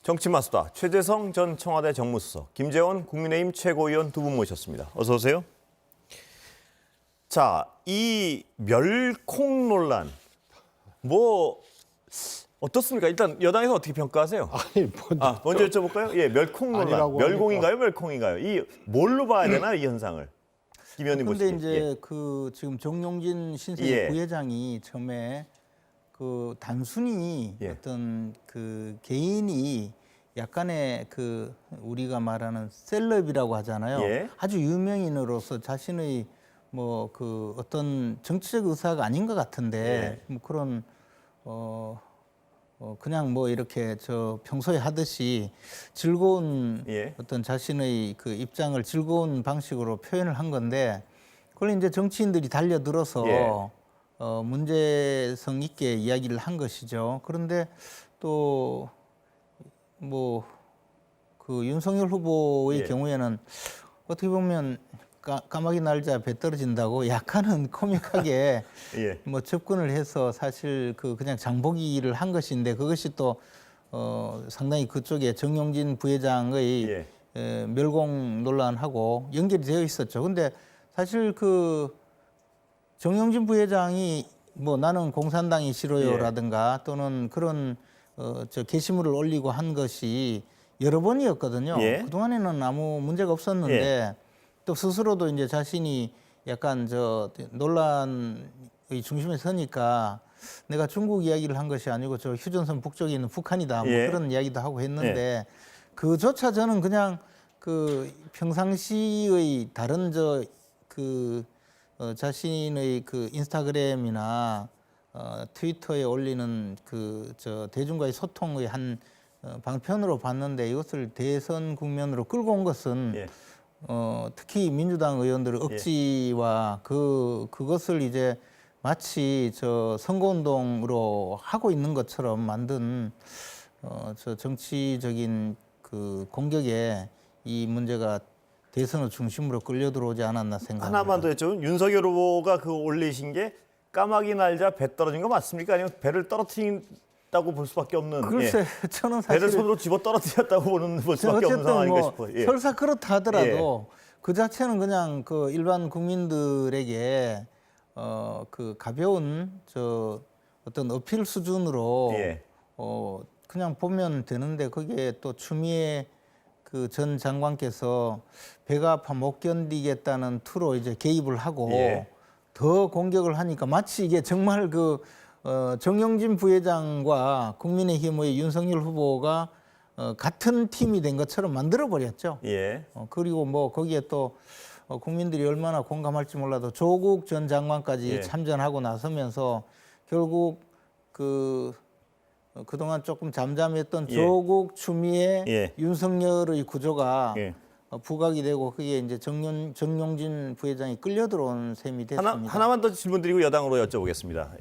정치마수다. 최재성 전 청와대 정무수석, 김재원 국민의힘 최고위원 두 분 모셨습니다. 어서 오세요. 자, 이 멸콩 논란 뭐 어떻습니까? 일단 여당에서 어떻게 평가하세요? 아니, 먼저 여쭤볼까요? 예, 멸콩 논란. 아니라고 멸공인가요, 멸콩인가요? 이 뭘로 봐야 되나 이 현상을? 김 의원님 근데 보시기에. 이제 예. 그 지금 정용진 신세계 예. 부회장이 처음에 그 단순히 예. 어떤 그 개인이 약간의 그 우리가 말하는 셀럽이라고 하잖아요. 예. 아주 유명인으로서 자신의 뭐 그 어떤 정치적 의사가 아닌 것 같은데 예. 뭐 그런 그냥 뭐 이렇게 저 평소에 하듯이 즐거운 예. 어떤 자신의 그 입장을 즐거운 방식으로 표현을 한 건데 그걸 이제 정치인들이 달려들어서 예. 문제성 있게 이야기를 한 것이죠. 그런데 또 뭐 그 윤석열 후보의 예. 경우에는 어떻게 보면 까마귀 날자 배 떨어진다고 약간은 코믹하게 예. 뭐 접근을 해서 사실 그 그냥 장보기를 한 것인데 그것이 또 상당히 그쪽에 정용진 부회장의 예. 멸공 논란하고 연결이 되어 있었죠. 근데 사실 그 정용진 부회장이 뭐 나는 공산당이 싫어요라든가 또는 그런 저 게시물을 올리고 한 것이 여러 번이었거든요. 예. 그동안에는 아무 문제가 없었는데 예. 또 스스로도 이제 자신이 약간 저 논란의 중심에 서니까 내가 중국 이야기를 한 것이 아니고 저 휴전선 북쪽에 있는 북한이다 뭐 예. 그런 이야기도 하고 했는데 그조차 저는 그냥 그 평상시의 다른 저 그 자신의 그 인스타그램이나 트위터에 올리는 그 저 대중과의 소통의 한 방편으로 봤는데 이것을 대선 국면으로 끌고 온 것은 예. 특히 민주당 의원들의 억지와 그것을 이제 마치 저 선거운동으로 하고 있는 것처럼 만든 저 정치적인 그 공격에 이 문제가 대선의 중심으로 끌려 들어오지 않았나 생각합니다. 하나만 더 여쭤보면 윤석열 후보가 그 올리신 게 까마귀 날자 배 떨어진 거 맞습니까? 아니면 배를 떨어뜨린다고 볼 수밖에 없는. 글쎄, 예. 저는 사실 배를 손으로 집어 떨어뜨렸다고 볼 수밖에 없는 어쨌든 상황인가 뭐 싶어요. 예. 설사 그렇다 하더라도 그 자체는 그냥 그 일반 국민들에게 그 가벼운 저 어떤 어필 수준으로 예. 그냥 보면 되는데 거기에 또 추미애 그 전 장관께서 배가 아파 못 견디겠다는 투로 이제 개입을 하고 예. 더 공격을 하니까 마치 이게 정말 그 정용진 부회장과 국민의힘의 윤석열 후보가 같은 팀이 된 것처럼 만들어 버렸죠. 예. 그리고 뭐 거기에 또 국민들이 얼마나 공감할지 몰라도 조국 전 장관까지 예. 참전하고 나서면서 결국 그동안 조금 잠잠했던 예. 조국, 추미애, 예. 윤석열의 구조가 예. 부각이 되고 그게 이제 정용진 부회장이 끌려 들어온 셈이 됐습니다. 하나만 더 질문드리고 여당으로 여쭤보겠습니다.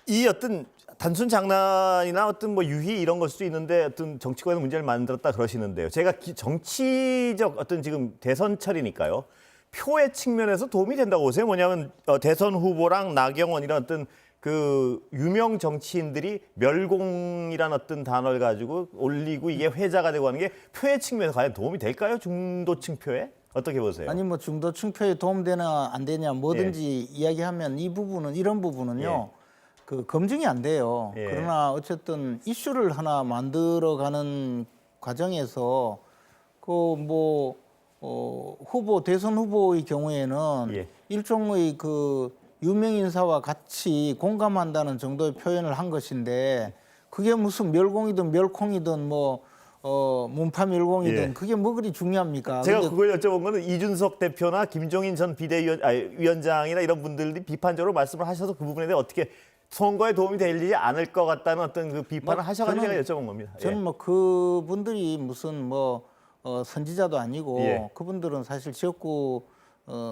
이 어떤 단순 장난이나 어떤 뭐 유희 이런 걸 수도 있는데 어떤 정치권에서 문제를 만들었다 그러시는데요. 제가 정치적 어떤 지금 대선철이니까요. 표의 측면에서 도움이 된다고 보세요. 뭐냐면 대선 후보랑 나경원 이런 어떤 그 유명 정치인들이 멸공이라는 어떤 단어를 가지고 올리고 이게 회자가 되고 하는 게 표의 측면에서 과연 도움이 될까요? 중도층 표에? 어떻게 보세요? 아니 뭐 중도층 표에 도움되나 안 되냐 뭐든지 이야기하면 이런 부분은요. 그 검증이 안 돼요. 예. 그러나 어쨌든 이슈를 하나 만들어가는 과정에서 그 뭐 대선 후보의 경우에는 예. 일종의 그 유명 인사와 같이 공감한다는 정도의 표현을 한 것인데 그게 무슨 멸공이든 멸콩이든 뭐 문파 멸공이든 예. 그게 뭐 그리 중요합니까? 제가 근데 그걸 여쭤본 거는 이준석 대표나 김종인 전 위원장이나 이런 분들이 비판적으로 말씀을 하셔서 그 부분에 대해 어떻게 선거에 도움이 되지 않을 것 같다는 어떤 그 비판을 하셔가지고 제가 여쭤본 겁니다. 저는 뭐 그분들이 무슨 뭐 선지자도 아니고 예. 그분들은 사실 지역구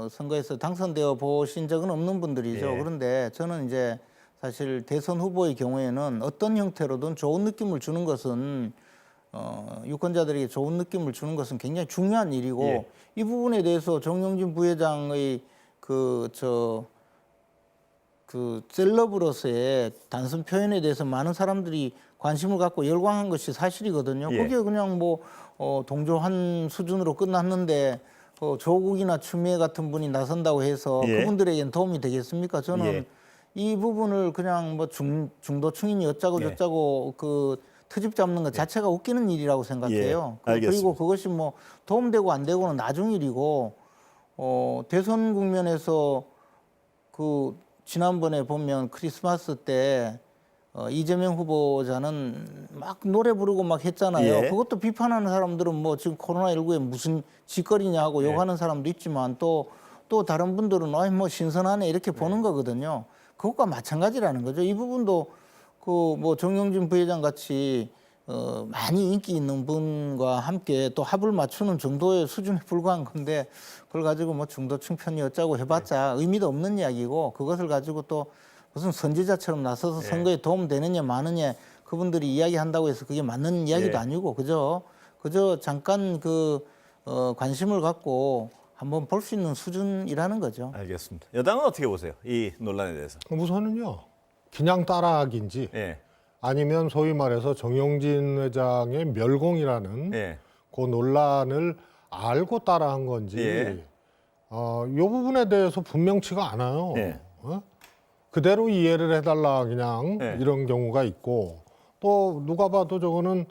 선거에서 당선되어 보신 적은 없는 분들이죠. 예. 그런데 저는 이제 사실 대선 후보의 경우에는 어떤 형태로든 좋은 느낌을 주는 것은 유권자들에게 좋은 느낌을 주는 것은 굉장히 중요한 일이고 예. 이 부분에 대해서 정용진 부회장의 그 셀럽으로서의 단순 표현에 대해서 많은 사람들이 관심을 갖고 열광한 것이 사실이거든요. 예. 그게 그냥 뭐 동조한 수준으로 끝났는데 조국이나 추미애 같은 분이 나선다고 해서 예. 그분들에겐 도움이 되겠습니까? 저는 예. 이 부분을 그냥 뭐 중도층이니 어쩌고 예. 저쩌고 그 트집 잡는 것 자체가 웃기는 일이라고 생각해요. 예. 알겠습니다. 그리고 그것이 뭐 도움되고 안 되고는 나중 일이고 대선 국면에서 그 지난번에 보면 크리스마스 때 이재명 후보자는 막 노래 부르고 막 했잖아요. 예. 그것도 비판하는 사람들은 뭐 지금 코로나19에 무슨 짓거리냐 하고 예. 욕하는 사람도 있지만 또 다른 분들은 아이 뭐 신선하네 이렇게 보는 거거든요. 그것과 마찬가지라는 거죠. 이 부분도 그 뭐 정영진 부회장 같이 많이 인기 있는 분과 함께 또 합을 맞추는 정도의 수준에 불과한 건데 그걸 가지고 뭐 중도층 편이 어쩌고 해봤자 의미도 없는 이야기고 그것을 가지고 또 무슨 선지자처럼 나서서 선거에 도움되느냐 마느냐 그분들이 이야기한다고 해서 그게 맞는 이야기도 아니고 그저 잠깐 관심을 갖고 한번 볼 수 있는 수준이라는 거죠. 알겠습니다. 여당은 어떻게 보세요? 이 논란에 대해서. 우선은요, 그냥 따라하기인지 예. 아니면 소위 말해서 정용진 회장의 멸공이라는 예. 그 논란을 알고 따라한 건지 예. 이 부분에 대해서 분명치가 않아요. 예. 그대로 이해를 해달라 그냥 예. 이런 경우가 있고 또 누가 봐도 저거는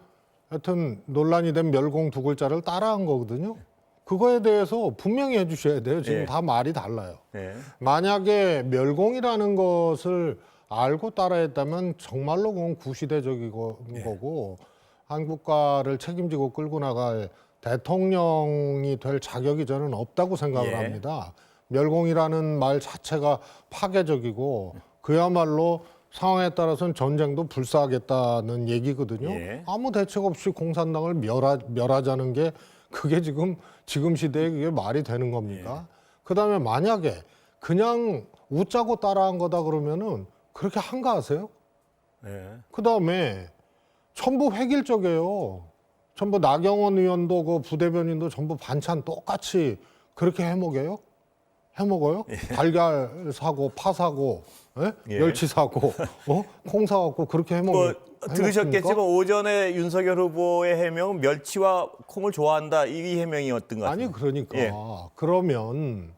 하여튼 논란이 된 멸공 두 글자를 따라한 거거든요. 그거에 대해서 분명히 해주셔야 돼요. 지금 예. 다 말이 달라요. 예. 만약에 멸공이라는 것을 알고 따라했다면 정말로 그건 구시대적인 거고 한국가를 책임지고 끌고 나갈 대통령이 될 자격이 저는 없다고 생각을 예. 합니다. 멸공이라는 말 자체가 파괴적이고 그야말로 상황에 따라서는 전쟁도 불사하겠다는 얘기거든요. 예. 아무 대책 없이 공산당을 멸하자는 게 그게 지금 시대에 그게 말이 되는 겁니까? 그다음에 만약에 그냥 웃자고 따라한 거다 그러면은 그렇게 한가하세요? 예. 그다음에 전부 획일적이에요. 전부 나경원 의원도 그 부대변인도 전부 반찬 똑같이 그렇게 해먹어요? 달걀 사고 파 사고 예. 멸치 사고 콩 사갖고 그렇게 뭐 들으셨겠지만 오전에 윤석열 후보의 해명은 멸치와 콩을 좋아한다 이 해명이었던 것 같아요. 아니 그러니까 예. 그러면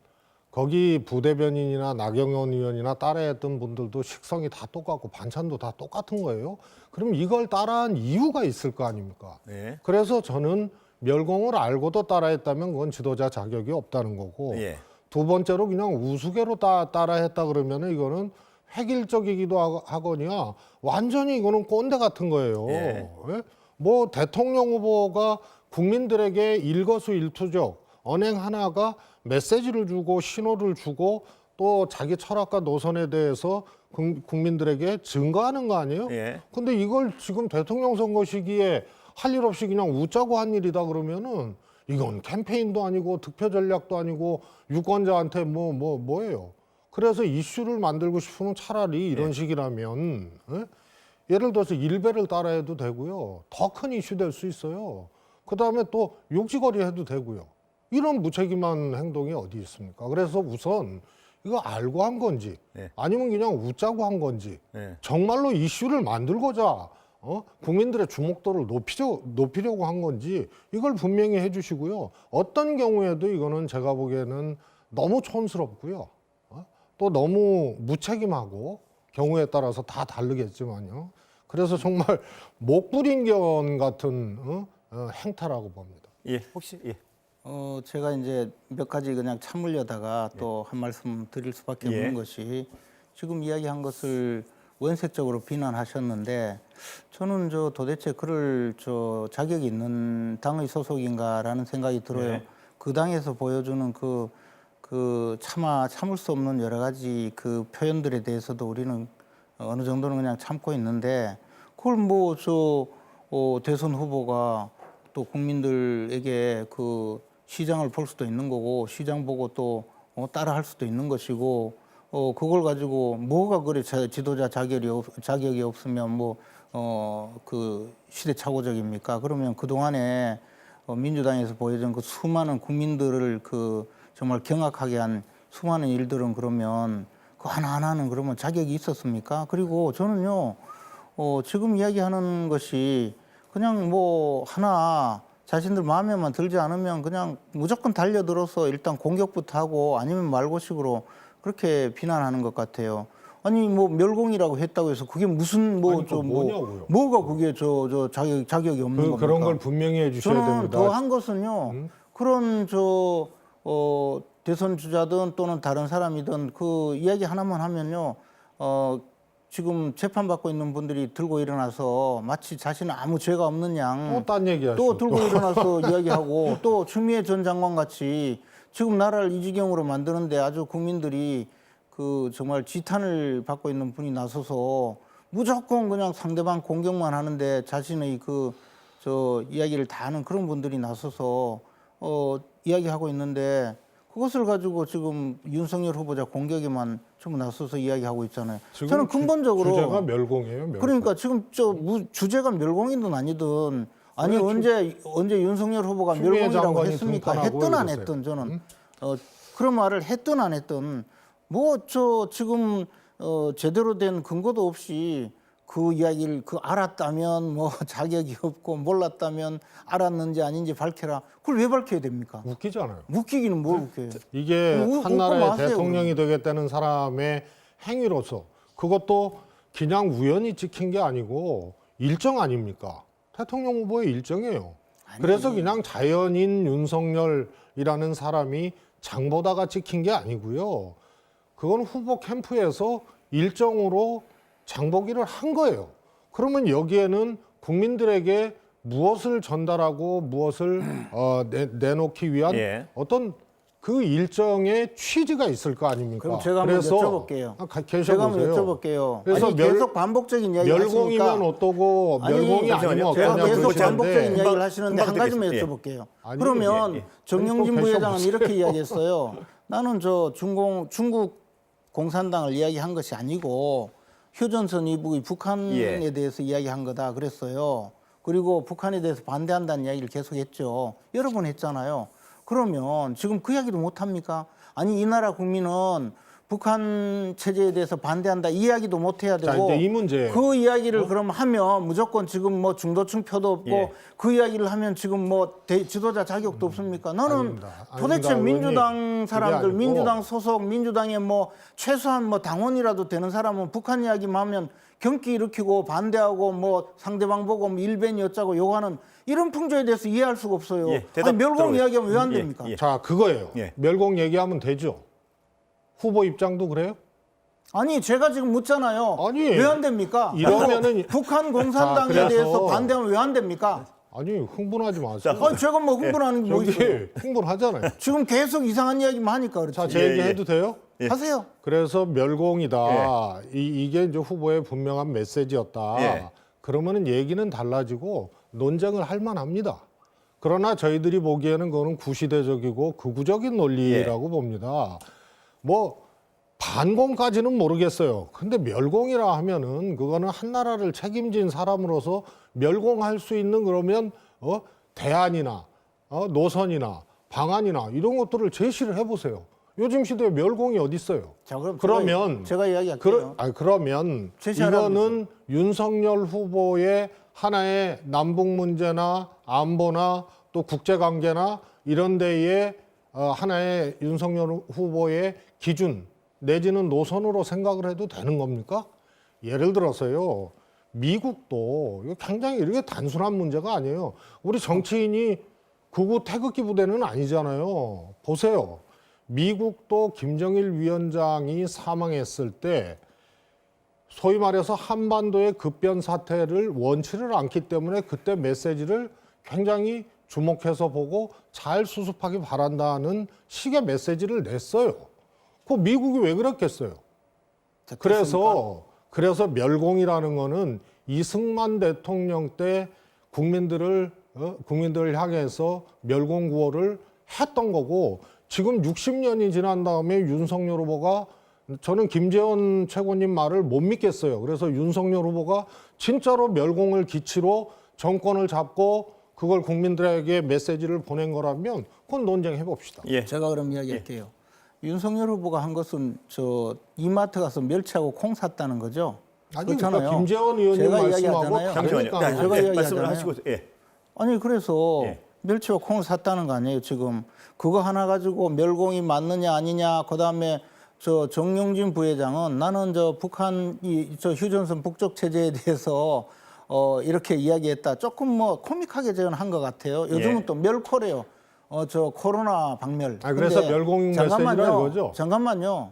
거기 부대변인이나 나경원 의원이나 따라했던 분들도 식성이 다 똑같고 반찬도 다 똑같은 거예요. 그럼 이걸 따라한 이유가 있을 거 아닙니까? 예. 그래서 저는 멸공을 알고도 따라했다면 그건 지도자 자격이 없다는 거고 예. 두 번째로 그냥 우스개로 따라했다 그러면은 이거는 획일적이기도 하거니와 완전히 이거는 꼰대 같은 거예요. 예. 예? 뭐 대통령 후보가 국민들에게 일거수일투족 언행 하나가 메시지를 주고 신호를 주고 또 자기 철학과 노선에 대해서 국민들에게 증거하는 거 아니에요? 예. 근데 이걸 지금 대통령 선거 시기에 할 일 없이 그냥 웃자고 한 일이다 그러면은 이건 캠페인도 아니고 득표 전략도 아니고 유권자한테 뭐예요? 그래서 이슈를 만들고 싶으면 차라리 이런 식이라면 예를 들어서 일베를 따라해도 되고요. 더 큰 이슈 될 수 있어요. 그다음에 또 욕지거리 해도 되고요. 이런 무책임한 행동이 어디 있습니까? 그래서 우선 이거 알고 한 건지 아니면 그냥 웃자고 한 건지 정말로 이슈를 만들고자 국민들의 주목도를 높이려고 한 건지 이걸 분명히 해주시고요. 어떤 경우에도 이거는 제가 보기에는 너무 촌스럽고요. 또 너무 무책임하고 경우에 따라서 다 다르겠지만요. 그래서 정말 목부림견 같은 행태라고 봅니다. 예. 혹시 예. 제가 이제 몇 가지 그냥 참으려다가 또 한 말씀 드릴 수밖에 예. 없는 것이 지금 이야기한 것을 원색적으로 비난하셨는데 저는 도대체 그럴 자격이 있는 당의 소속인가라는 생각이 들어요. 네. 그 당에서 보여주는 참을 수 없는 여러 가지 그 표현들에 대해서도 우리는 어느 정도는 그냥 참고 있는데 그걸 대선 후보가 또 국민들에게 시장을 볼 수도 있는 거고 시장 보고 또 따라할 수도 있는 것이고 그걸 가지고 뭐가 그래 지도자 자격이 없으면 시대착오적입니까? 그러면 그 동안에 민주당에서 보여준 그 수많은 국민들을 정말 경악하게 한 수많은 일들은 그러면 그 하나하나는 그러면 자격이 있었습니까? 그리고 저는요 지금 이야기하는 것이 그냥 뭐 하나 자신들 마음에만 들지 않으면 그냥 무조건 달려들어서 일단 공격부터 하고 아니면 말고식으로 그렇게 비난하는 것 같아요. 아니 뭐 멸공이라고 했다고 해서 그게 무슨 아니, 그 뭐냐고요? 뭐가 그게 저 자격이 없는 겁니까? 그런 걸 분명히 해주셔야 저는 됩니다. 더 한 것은요. 그런 대선 주자든 또는 다른 사람이든 그 이야기 하나만 하면요. 지금 재판받고 있는 분들이 들고 일어나서 마치 자신은 아무 죄가 없는 양 또 딴 얘기하시고 또 들고 일어나서 이야기하고 또 추미애 전 장관 같이 지금 나라를 이 지경으로 만드는데 아주 국민들이 그 정말 지탄을 받고 있는 분이 나서서 무조건 그냥 상대방 공격만 하는데 자신의 이야기를 다 하는 그런 분들이 나서서 이야기하고 있는데 그것을 가지고 지금 윤석열 후보자 공격에만 전부 나서서 이야기하고 있잖아요. 지금 저는 근본적으로 주제가 멸공이에요. 멸공. 그러니까 지금 주제가 멸공이든 아니든 아니 언제 윤석열 후보가 추미애 멸공이라고 장관이 했습니까? 등판하고 했든 안 이러세요. 했든 저는 그런 말을 했든 안 했든 뭐 지금 제대로 된 근거도 없이 그 이야기를 알았다면 뭐 자격이 없고 몰랐다면 알았는지 아닌지 밝혀라. 그걸 왜 밝혀야 됩니까? 웃기잖아요. 웃기기는 뭘 웃겨요? 이게 웃고 한 나라의 마세요, 대통령이 되겠다는 사람의 행위로서 그것도 그냥 우연히 찍힌 게 아니고 일정 아닙니까? 대통령 후보의 일정이에요. 그래서 그냥 자연인 윤석열이라는 사람이 장보다가 찍힌 게 아니고요. 그건 후보 캠프에서 일정으로 장보기를 한 거예요. 그러면 여기에는 국민들에게 무엇을 전달하고 무엇을 내놓기 위한 예. 어떤 그 일정의 취지가 있을 거 아닙니까? 그럼 제가 한번 여쭤볼게요. 제가 한번 계셔보세요. 여쭤볼게요. 그래서 아니, 계속 반복적인 이야기 멸공이면 하시니까 어떠고 아니, 멸공이 잠시만요. 아니면 제가 어떠냐고 계속 그러시는데 반복적인 이야기를 금방 하시는데 한 가지만 듣겠습니다. 여쭤볼게요. 아니, 그러면 예. 정영진 또 부회장은 계셔보세요. 이렇게 이야기했어요. 나는 중국 공산당을 이야기한 것이 아니고 휴전선 이북의 북한에 예. 대해서 이야기한 거다 그랬어요. 그리고 북한에 대해서 반대한다는 이야기를 계속했죠. 여러 번 했잖아요. 그러면 지금 그 이야기도 못 합니까? 아니 이 나라 국민은 북한 체제에 대해서 반대한다 이 이야기도 못 해야 자, 되고 이제 이 문제예요. 그 이야기를 그럼 하면 무조건 지금 뭐 중도층 표도 없고 예. 그 이야기를 하면 지금 뭐 지도자 자격도 없습니까? 나는 아닙니다. 도대체 아닙니다, 민주당 의원님. 사람들, 그게 아니고. 민주당 소속, 민주당의 뭐 최소한 뭐 당원이라도 되는 사람은 북한 이야기만 하면 경기 일으키고 반대하고 뭐 상대방 보고 뭐 일변이 어쩌고 요구하는 이런 풍조에 대해서 이해할 수가 없어요. 예, 대답 아니, 멸공 들어보겠습니다. 이야기하면 왜 안 예, 됩니까? 예. 자, 그거예요. 예. 멸공 얘기하면 되죠. 후보 입장도 그래요? 아니 제가 지금 묻잖아요. 아니, 왜 안 됩니까? 이러면은- 그리고 북한 공산당에 자, 그래서- 대해서 반대하면 왜 안 됩니까? 아니, 흥분하지 마세요. 아니 제가 뭐 흥분하는 게 뭐 있어요? 저기 흥분하잖아요. 지금 계속 이상한 이야기만 하니까 그렇지. 자, 제 예, 얘기 예. 해도 돼요? 예. 하세요. 그래서 멸공이다. 이게 이제 후보의 분명한 메시지였다. 예. 그러면은 얘기는 달라지고 논쟁을 할 만합니다. 그러나 저희들이 보기에는 그거는 구시대적이고 극우적인 논리라고 봅니다. 뭐 반공까지는 모르겠어요. 근데 멸공이라 하면은 그거는 한 나라를 책임진 사람으로서 멸공할 수 있는 그러면 대안이나 노선이나 방안이나 이런 것들을 제시를 해보세요. 요즘 시대에 멸공이 어디 있어요? 자, 그럼 그러면 제가 이야기할게요. 그러면 제시하라고 이거는 윤석열 후보의 하나의 남북 문제나 안보나 또 국제 관계나 이런 데에 하나의 윤석열 후보의 기준 내지는 노선으로 생각을 해도 되는 겁니까? 예를 들어서요. 미국도 이거 굉장히 이렇게 단순한 문제가 아니에요. 우리 정치인이 극우 태극기 부대는 아니잖아요. 보세요. 미국도 김정일 위원장이 사망했을 때 소위 말해서 한반도의 급변 사태를 원치를 않기 때문에 그때 메시지를 굉장히 주목해서 보고 잘 수습하기 바란다는 식의 메시지를 냈어요. 그 미국이 왜 그랬겠어요? 자, 그래서 멸공이라는 거는 이승만 대통령 때 국민들을 향해서 멸공 구호를 했던 거고 지금 60년이 지난 다음에 윤석열 후보가 저는 김재원 최고님 말을 못 믿겠어요. 그래서 윤석열 후보가 진짜로 멸공을 기치로 정권을 잡고 그걸 국민들에게 메시지를 보낸 거라면 그건 논쟁해 봅시다. 예. 제가 그럼 이야기할게요. 윤석열 후보가 한 것은 이마트 가서 멸치하고 콩 샀다는 거죠. 아니 그렇잖아요. 그러니까 김재원 의원님 제가 말씀하고 이야기하잖아요. 잠시만요. 다르니까요. 제가 네, 이야기하잖아요. 말씀을 하시고 예. 아니 그래서 예. 멸치와 콩을 샀다는 거 아니에요 지금. 그거 하나 가지고 멸공이 맞느냐 아니냐. 그다음에 저 정용진 부회장은 나는 저 북한이 저 휴전선 북쪽 체제에 대해서 이렇게 이야기했다. 조금 뭐 코믹하게 저는 한 것 같아요. 요즘은 예. 또 멸코래요. 저 코로나 박멸. 아, 그래서 근데 멸공 메시지라 이거죠? 잠깐만요.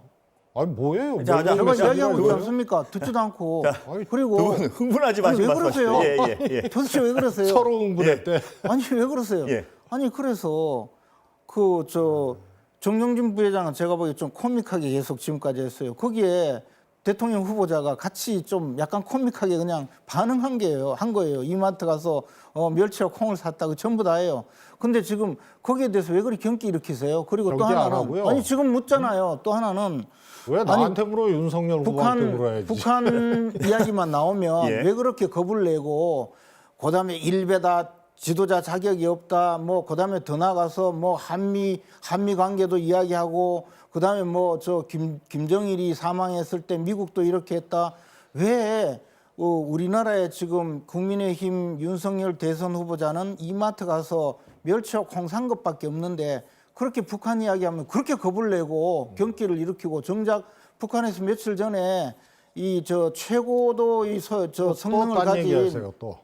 아니 뭐예요? 자, 자, 멸공 제가 이야기하고 있지 메시지가 않습니까? 듣지도 않고. 아니, 그리고 두 분 흥분하지 아니, 왜 마시고 그러세요? 말씀하시죠. 예. 도대체 왜 그러세요? 서로 흥분했대. 아니 왜 그러세요? 예. 아니 그래서 그 저 정영진 부회장은 제가 보기에 좀 코믹하게 계속 지금까지 했어요. 거기에 대통령 후보자가 같이 좀 약간 코믹하게 그냥 반응한 게요, 한 거예요. 이마트 가서 멸치와 콩을 샀다고 전부 다예요. 근데 지금 거기에 대해서 왜 그리 경기 일으키세요? 그리고 또 경기 안 하나는 하고요. 아니 지금 묻잖아요. 또 하나는 왜 나한테 물어 윤석열 후보한테 물어야지. 북한 이야기만 나오면 예. 왜 그렇게 겁을 내고 그다음에 일베다 지도자 자격이 없다. 뭐 그다음에 더 나가서 뭐 한미 관계도 이야기하고 그다음에 뭐 저 김정일이 사망했을 때 미국도 이렇게 했다. 왜 우리나라에 지금 국민의힘 윤석열 대선 후보자는 이마트 가서 멸치와 콩 산 것밖에 없는데 그렇게 북한 이야기하면 그렇게 겁을 내고 경기를 일으키고 정작 북한에서 며칠 전에 이 저 최고도 저 성능을 또딴 가진 얘기하세요 또.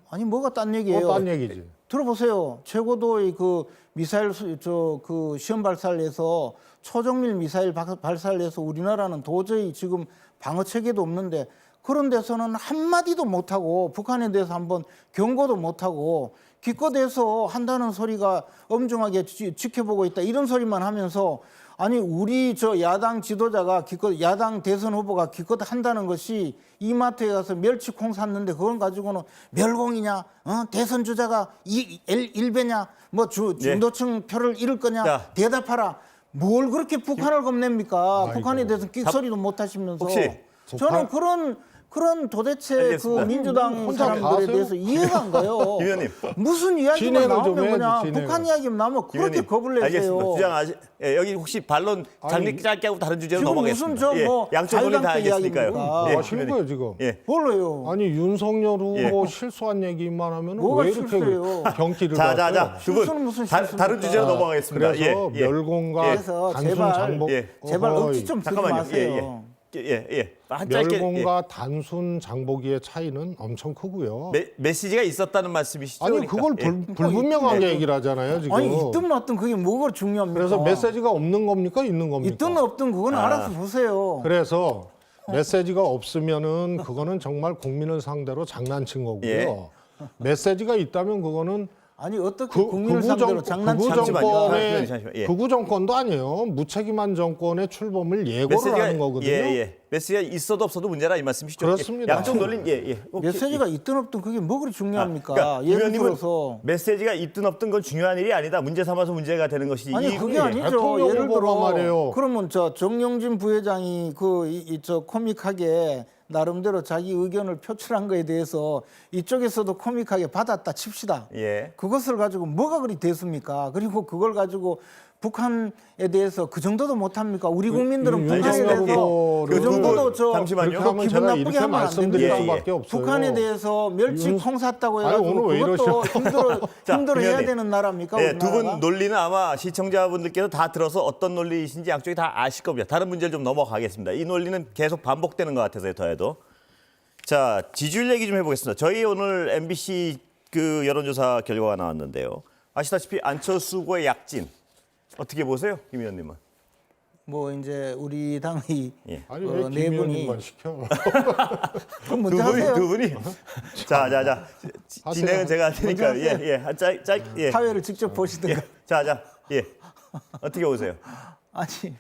아니 뭐가 딴 얘기예요? 또 딴 얘기지. 들어보세요. 최고도의 그 미사일 그 시험 발사를 해서 초정밀 미사일 발사를 해서 우리나라는 도저히 지금 방어 체계도 없는데 그런 데서는 한마디도 못하고 북한에 대해서 한번 경고도 못하고 기껏해서 한다는 소리가 엄중하게 지켜보고 있다 이런 소리만 하면서 아니 우리 저 야당 지도자가 기껏 야당 대선 후보가 기껏 한다는 것이 이마트에 가서 멸치 콩 샀는데 그걸 가지고는 멸공이냐 대선 주자가 일배냐 뭐 중도층 표를 잃을 거냐 자. 대답하라. 뭘 그렇게 북한을 겁냅니까? 북한에 대해서 끽소리도 못 하시면서 혹시 저는 그런 도대체 알겠습니다. 그 민주당 혼자 다 사람들에 하세요? 대해서 이해가 안 가요. 김 의원님. 무슨 이야기만 진행을 좀 나오면 해야지, 그냥 진행을. 북한 이야기만 나오면 그렇게 의원님, 겁을 내세요. 알겠습니다. 주장 예, 여기 혹시 반론 장리 짧게 하고 다른 주제로 지금 넘어가겠습니다. 무슨 저 뭐 양쪽 논리 다 자유당대 알겠으니까요. 이야기입니까? 뭐 하시는 의원님. 거예요 지금? 예. 뭘로요? 아니 윤석열 후보 실수한 얘기만 하면 뭐가 왜 이렇게 실수예요? 경기를 자, 두 실수는 무슨 분 실수입니까? 다른 주제로 넘어가겠습니다. 그래서 멸공과 그래서 단순 제발, 장복 제발 어허이. 억지 좀 쓰지 잠깐만요. 마세요. 한 짧게 멸공과 단순 장보기의 차이는 엄청 크고요. 메시지가 있었다는 말씀이시죠? 아니 그러니까. 그걸 불분명하게 얘기를 하잖아요 지금. 아니 있든 없든 그게 뭐가 중요합니까? 그래서 메시지가 없는 겁니까 있는 겁니까? 있든 없든 그건 알아서 보세요. 그래서 메시지가 없으면은 그거는 정말 국민을 상대로 장난친 거고요. 예. 메시지가 있다면 그거는 아니 어떻게 국민을 상대로 장난치는 잠시만요. 극우 정권도 아니에요. 무책임한 정권의 출범을 예고를 하는 거거든요. 메시지가 있어도 없어도 문제라 이 말씀이시죠? 그렇습니다. 양쪽 논리 메시지가 있든 없든 그게 뭐 그리 중요합니까? 그러니까 예를 의원님은 들어서 메시지가 있든 없든 건 중요한 일이 아니다. 문제 삼아서 문제가 되는 것이 아니 이 그게 일이에요. 아니죠. 대통령 예를 후보가 들어 말이에요. 그러면 저 정영진 부회장이 저 코믹하게 나름대로 자기 의견을 표출한 거에 대해서 이쪽에서도 코믹하게 받았다 칩시다. 예. 그것을 가지고 뭐가 그리 됐습니까? 그리고 그걸 가지고 북한에 대해서 그 정도도 못합니까? 우리 국민들은 북한에 윤석열 대해서 후보를 그 정도도 저 잠시만요. 그렇게 하면 기분 제가 나쁘게 이렇게 하면 안 말씀드릴 됩니다. 수밖에 없어요. 북한에 대해서 멸치 콩 샀다고 아니, 해가지고 오늘 왜 그것도 자, 힘들어 해야 의원님. 되는 나라입니까? 네, 두 분 우리나라가? 논리는 아마 시청자분들께서 다 들어서 어떤 논리이신지 양쪽이 다 아실 겁니다. 다른 문제를 좀 넘어가겠습니다. 이 논리는 계속 반복되는 것 같아서요, 더해도. 자, 지지율 얘기 좀 해보겠습니다. 저희 오늘 MBC 그 여론조사 결과가 나왔는데요. 아시다시피 안철수 후보의 약진 어떻게 보세요, 김 의원님은? 뭐 이제 우리 당의 예. 아니 왜 네 김 분이 의원님만 시켜? 그럼 먼저 하세요. 두 분이. 자. 진행은 제가 할 테니까. 먼저 하세요. 예. 사회를 직접 보시든가. 예. 어떻게 보세요? 아니 왜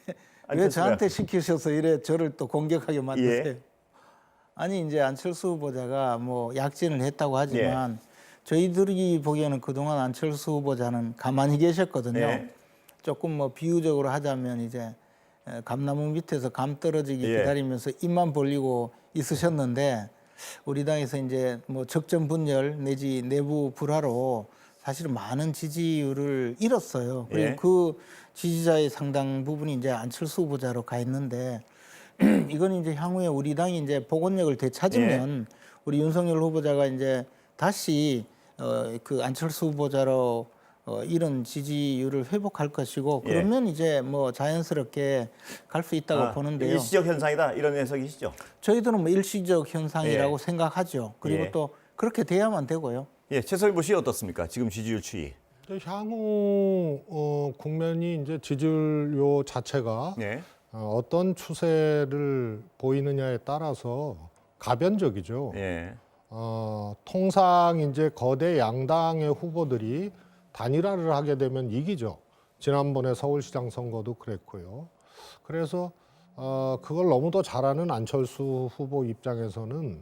안철수가. 저한테 시키셔서 이래 저를 또 공격하게 만드세요? 예. 아니 이제 안철수 후보자가 뭐 약진을 했다고 하지만 예. 저희들이 보기에는 그동안 안철수 후보자는 가만히 계셨거든요. 예. 조금 뭐 비유적으로 하자면 이제 감나무 밑에서 감 떨어지기 예. 기다리면서 입만 벌리고 있으셨는데 우리 당에서 이제 뭐 적정 분열 내지 내부 불화로 사실은 많은 지지율을 잃었어요. 그리고 예. 그 지지자의 상당 부분이 이제 안철수 후보자로 가 있는데 이건 이제 향후에 우리 당이 이제 복원력을 되찾으면 우리 윤석열 후보자가 이제 다시 그 안철수 후보자로 이런 지지율을 회복할 것이고 그러면 이제 뭐 자연스럽게 갈 수 있다고 보는데요. 일시적 현상이다 이런 해석이시죠? 저희들은 뭐 일시적 현상이라고 생각하죠. 그리고 또 그렇게 돼야만 되고요. 예, 최석일 보시 어떻습니까? 지금 지지율 추이. 향후 국면이 이제 지지율 자체가 예. 어떤 추세를 보이느냐에 따라서 가변적이죠. 예. 통상 이제 거대 양당의 후보들이 단일화를 하게 되면 이기죠. 지난번에 서울시장 선거도 그랬고요. 그래서 그걸 너무도 잘하는 안철수 후보 입장에서는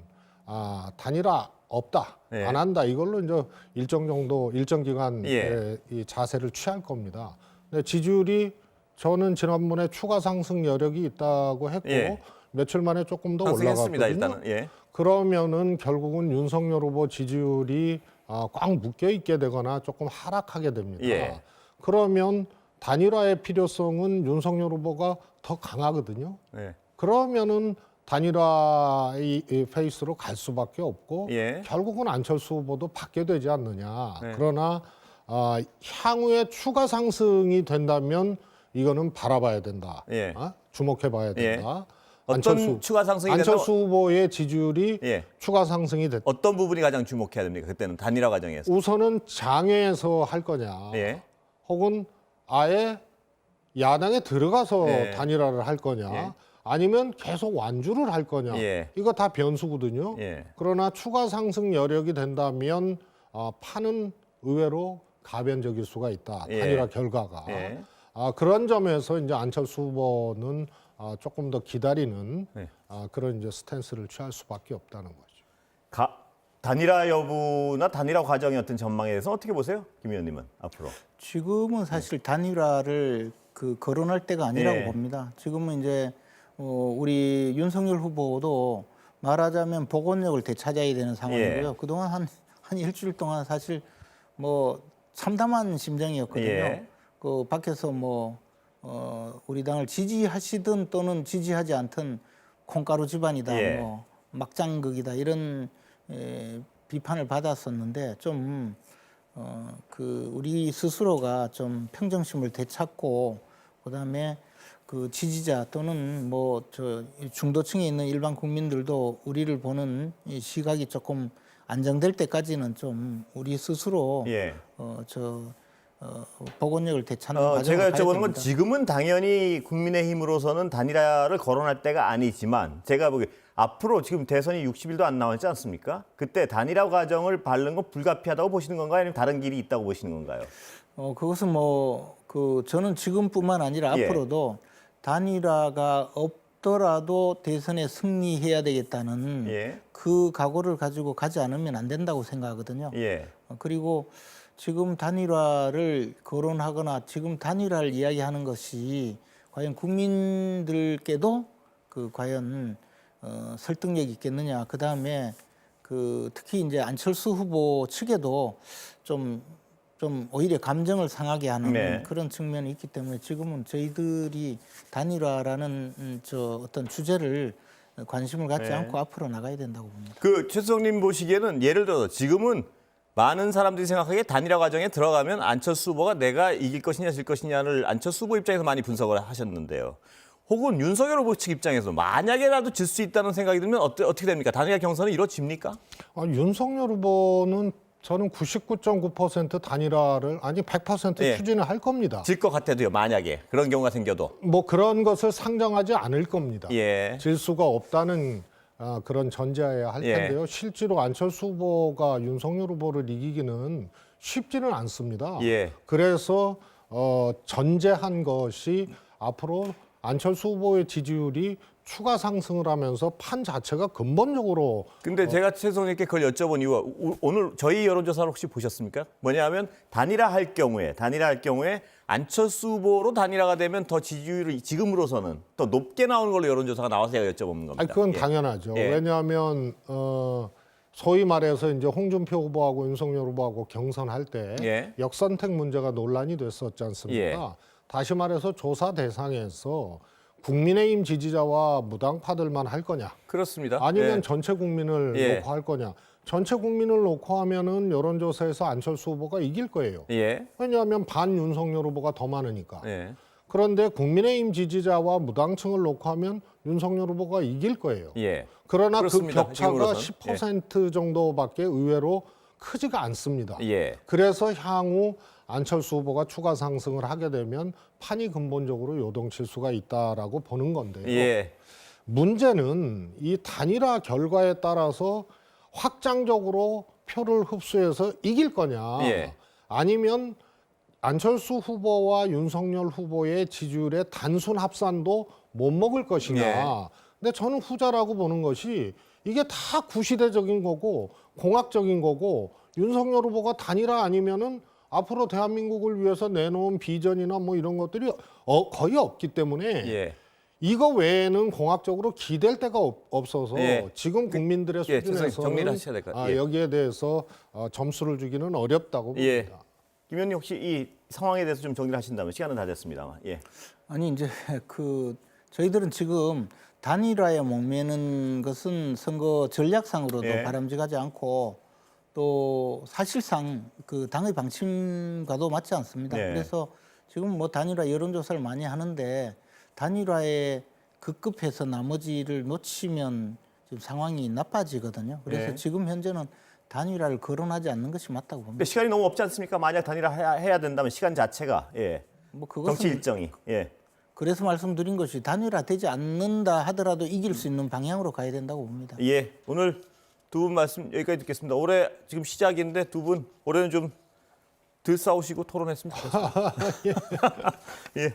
단일화 없다, 예. 안 한다 이걸로 이제 일정 기간 예. 이 자세를 취할 겁니다. 근데 지지율이 저는 지난번에 추가 상승 여력이 있다고 했고 예. 며칠 만에 조금 더 상승했습니다. 올라갔거든요. 일단은. 예. 그러면은 결국은 윤석열 후보 지지율이 꽉 묶여 있게 되거나 조금 하락하게 됩니다. 예. 그러면 단일화의 필요성은 윤석열 후보가 더 강하거든요. 예. 그러면은 단일화의 이 페이스로 갈 수밖에 없고 예. 결국은 안철수 후보도 받게 되지 않느냐. 네. 그러나 향후에 추가 상승이 된다면 이거는 바라봐야 된다. 예. 주목해봐야 된다. 어떤 추가 상승이 안철수 된다고? 후보의 지지율이 예. 추가 상승이 됐다. 어떤 부분이 가장 주목해야 됩니까? 그때는 단일화 과정에서. 우선은 장외에서 할 거냐, 예. 혹은 아예 야당에 들어가서 예. 단일화를 할 거냐, 예. 아니면 계속 완주를 할 거냐, 예. 이거 다 변수거든요. 예. 그러나 추가 상승 여력이 된다면 판은 의외로 가변적일 수가 있다. 예. 단일화 결과가. 예. 그런 점에서 이제 안철수 후보는 조금 더 기다리는 네. 그런 이제 스탠스를 취할 수밖에 없다는 거죠. 단일화 여부나 단일화 과정의 어떤 전망에 대해서 어떻게 보세요? 김 의원님은 앞으로. 지금은 사실 단일화를 거론할 때가 아니라고 예. 봅니다. 지금은 이제 우리 윤석열 후보도 말하자면 복원력을 되찾아야 되는 상황이고요. 예. 그동안 한 일주일 동안 사실 뭐 참담한 심정이었거든요. 예. 그 밖에서 우리 당을 지지하시든 또는 지지하지 않든 콩가루 집안이다, 예. 뭐 막장극이다 이런 비판을 받았었는데 좀 우리 스스로가 좀 평정심을 되찾고 그다음에 그 지지자 또는 중도층에 있는 일반 국민들도 우리를 보는 이 시각이 조금 안정될 때까지는 좀 우리 스스로 예. 복원력을 되찾는 과정을 제가 가야 여쭤보는 건 됩니다. 지금은 당연히 국민의힘으로서는 단일화를 거론할 때가 아니지만 제가 보기 앞으로 지금 대선이 60일도 안 남았지 않습니까? 그때 단일화 과정을 밟는 건 불가피하다고 보시는 건가요? 아니면 다른 길이 있다고 보시는 건가요? 그것은 저는 지금뿐만 아니라 예. 앞으로도 단일화가 없더라도 대선에 승리해야 되겠다는 예. 그 각오를 가지고 가지 않으면 안 된다고 생각하거든요. 예. 그리고 지금 단일화를 거론하거나 지금 단일화를 이야기하는 것이 과연 국민들께도 과연 설득력이 있겠느냐. 그 다음에 특히 이제 안철수 후보 측에도 좀 오히려 감정을 상하게 하는 네. 그런 측면이 있기 때문에 지금은 저희들이 단일화라는 어떤 주제를 관심을 갖지 네. 않고 앞으로 나가야 된다고 봅니다. 최수석님 보시기에는 예를 들어서 지금은 많은 사람들이 생각하기에 단일화 과정에 들어가면 안철수 후보가 내가 이길 것이냐 질 것이냐를 안철수 후보 입장에서 많이 분석을 하셨는데요. 혹은 윤석열 후보 측 입장에서 만약에라도 질 수 있다는 생각이 들면 어떻게 됩니까? 단일화 경선은 이루어집니까? 윤석열 후보는 저는 99.9% 단일화를 100% 예. 추진을 할 겁니다. 질 것 같아도요. 만약에 그런 경우가 생겨도. 뭐 그런 것을 상정하지 않을 겁니다. 예. 질 수가 없다는 그런 전제하에 할 예. 텐데요. 실제로 안철수 후보가 윤석열 후보를 이기기는 쉽지는 않습니다. 예. 그래서 전제한 것이 앞으로 안철수 후보의 지지율이 추가 상승을 하면서 판 자체가 근본적으로 근데 제가 최수석님께 그걸 여쭤본 이유가 오늘 저희 여론조사를 혹시 보셨습니까? 뭐냐면 단일화 할 경우에 안철수 후보로 단일화가 되면 더 지지율이 지금으로서는 더 높게 나오는 걸로 여론조사가 나와서 제가 여쭤보는 겁니다. 그건 예. 당연하죠. 예. 왜냐하면 소위 말해서 이제 홍준표 후보하고 윤석열 후보하고 경선할 때 예. 역선택 문제가 논란이 됐었지 않습니까? 다시 말해서 조사 대상에서 국민의힘 지지자와 무당파들만 할 거냐? 그렇습니다. 아니면 예. 전체 국민을 예. 놓고 할 거냐? 전체 국민을 놓고 하면은 여론조사에서 안철수 후보가 이길 거예요. 예. 왜냐하면 반 윤석열 후보가 더 많으니까. 예. 그런데 국민의힘 지지자와 무당층을 놓고 하면 윤석열 후보가 이길 거예요. 예. 그러나 그렇습니다. 그 격차가 지금으로선. 10% 정도밖에 의외로 크지가 않습니다. 예. 그래서 향후 안철수 후보가 추가 상승을 하게 되면 판이 근본적으로 요동칠 수가 있다라고 보는 건데요. 예. 문제는 이 단일화 결과에 따라서 확장적으로 표를 흡수해서 이길 거냐, 예. 아니면 안철수 후보와 윤석열 후보의 지지율의 단순 합산도 못 먹을 것이냐. 예. 근데 저는 후자라고 보는 것이 이게 다 구시대적인 거고 공학적인 거고 윤석열 후보가 단일화 아니면은 앞으로 대한민국을 위해서 내놓은 비전이나 뭐 이런 것들이 거의 없기 때문에 예. 이거 외에는 공학적으로 기댈 데가 없어서 예. 지금 국민들의 예, 죄송해요. 정리를 수준에서는 하셔야 될 것 같아요. 예. 여기에 대해서 점수를 주기는 어렵다고 예. 봅니다. 김 의원님 혹시 이 상황에 대해서 좀 정리를 하신다면 시간은 다 됐습니다만. 예. 아니 이제 그 저희들은 지금 단일화에 목매는 것은 선거 전략상으로도 예. 바람직하지 않고 또 사실상 그 당의 방침과도 맞지 않습니다. 네. 그래서 지금 뭐 단일화 여론조사를 많이 하는데 단일화에 급급해서 나머지를 놓치면 지금 상황이 나빠지거든요. 그래서 네. 지금 현재는 단일화를 거론하지 않는 것이 맞다고 봅니다. 시간이 너무 없지 않습니까? 만약 단일화 해야 된다면 시간 자체가 예. 뭐 그것은 정치 일정이 예. 그래서 말씀드린 것이 단일화되지 않는다 하더라도 이길 수 있는 방향으로 가야 된다고 봅니다. 예. 오늘 두 분 말씀 여기까지 듣겠습니다. 올해 지금 시작인데 두 분 올해는 좀 덜 싸우시고 토론했으면 좋겠습니다. 예.